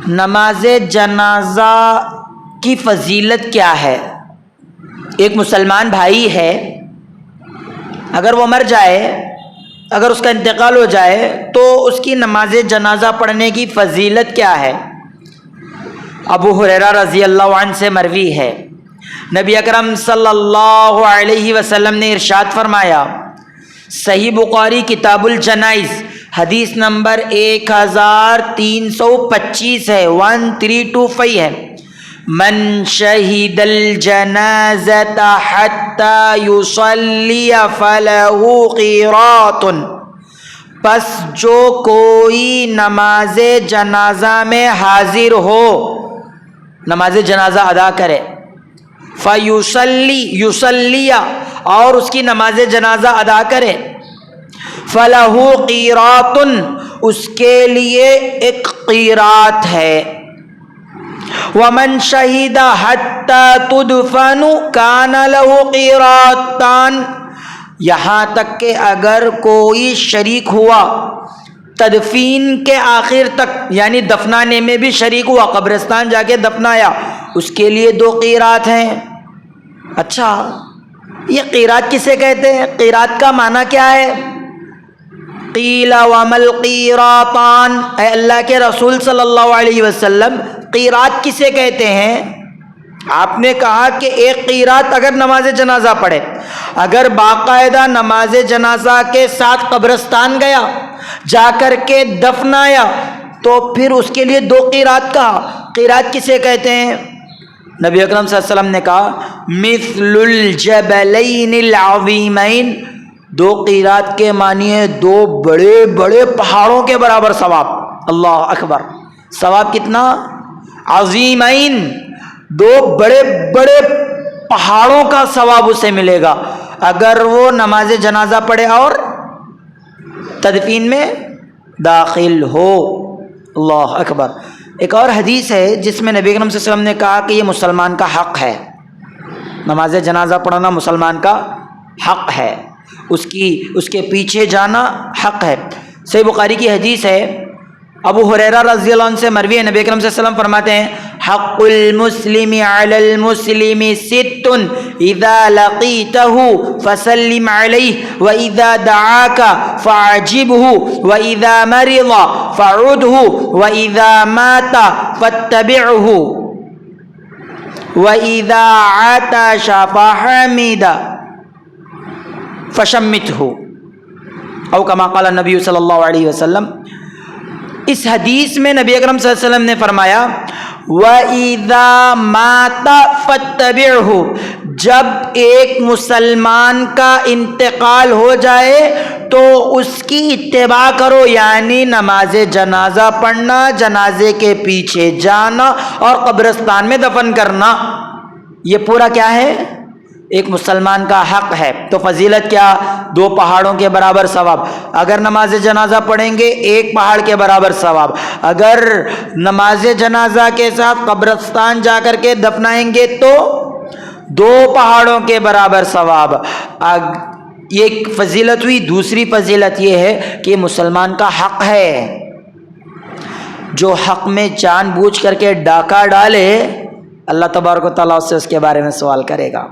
نماز جنازہ کی فضیلت کیا ہے؟ ایک مسلمان بھائی ہے، اگر وہ مر جائے، اگر اس کا انتقال ہو جائے تو اس کی نماز جنازہ پڑھنے کی فضیلت کیا ہے؟ ابو ہریرہ رضی اللہ عنہ سے مروی ہے، نبی اکرم صلی اللہ علیہ وسلم نے ارشاد فرمایا، صحیح بخاری کتاب الجنائز حدیث نمبر 1325 ہے، 1325 ہے، من شہد الجنازۃ حتی یصلی فلہ قیراط، پس جو کوئی نماز جنازہ میں حاضر ہو، نماز جنازہ ادا کرے، یصلی اور اس کی نماز جنازہ ادا کرے، فلہ قیراط، اس کے لیے ایک قیراط ہے، ومن شہد حتی تدفن کان لہ قیراطان، یہاں تک کہ اگر کوئی شریک ہوا تدفین کے آخر تک، یعنی دفنانے میں بھی شریک ہوا، قبرستان جا کے دفنایا، اس کے لیے 2 قیراط ہیں۔ اچھا، یہ قیراط کسے کہتے ہیں؟ قیراط کا معنی کیا ہے؟ قیل وما القیراطان، اے اللہ کے رسول صلی اللہ علیہ وسلم، قیراط کسے کہتے ہیں؟ آپ نے کہا کہ ایک قیراط اگر نماز جنازہ پڑھے، اگر باقاعدہ نماز جنازہ کے ساتھ قبرستان گیا، جا کر کے دفنایا، تو پھر اس کے لیے 2 قیراط کہا۔ قیراط کسے کہتے ہیں؟ نبی اکرم صلی اللہ علیہ وسلم نے کہا، مثل الجبلین العظیمین، 2 قیراط کے معنی ہے 2 بڑے بڑے پہاڑوں کے برابر ثواب۔ اللہ اکبر، ثواب کتنا؟ عظیمین، 2 بڑے بڑے پہاڑوں کا ثواب اسے ملے گا اگر وہ نماز جنازہ پڑھے اور تدفین میں داخل ہو۔ اللہ اکبر۔ ایک اور حدیث ہے جس میں نبی اکرم صلی اللہ علیہ وسلم نے کہا کہ یہ مسلمان کا حق ہے، نماز جنازہ پڑھنا مسلمان کا حق ہے، اس کے پیچھے جانا حق ہے۔ صحیح بخاری کی حدیث ہے، ابو ہریرہ رضی اللہ عنہ سے مروی ہے، نبی اکرم صلی اللہ علیہ وسلم فرماتے ہیں، حق المسلم علی المسلم 6، اذا لقیتہ فسلم علیہ، واذا دعاک فاعجبہ، واذا مرض فعدہ، واذا مات فاتبعہ، واذا عطش فحمد فشمتہ، او کما قال النبی صلی اللہ علیہ وسلم۔ اس حدیث میں نبی اکرم صلی اللہ علیہ وسلم نے فرمایا، وَإِذَا مَاتَ فَاتَّبِعْهُ، جب ایک مسلمان کا انتقال ہو جائے تو اس کی اتباع کرو، یعنی نماز جنازہ پڑھنا، جنازے کے پیچھے جانا اور قبرستان میں دفن کرنا، یہ پورا کیا ہے؟ ایک مسلمان کا حق ہے۔ تو فضیلت کیا؟ 2 پہاڑوں کے برابر ثواب، اگر نماز جنازہ پڑھیں گے 1 پہاڑ کے برابر ثواب، اگر نماز جنازہ کے ساتھ قبرستان جا کر کے دفنائیں گے تو 2 پہاڑوں کے برابر ثواب۔ یہ ایک فضیلت ہوئی۔ دوسری فضیلت یہ ہے کہ مسلمان کا حق ہے، جو حق میں جان بوجھ کر کے ڈاکہ ڈالے، اللہ تبارک و تعالیٰ اس سے اس کے بارے میں سوال کرے گا۔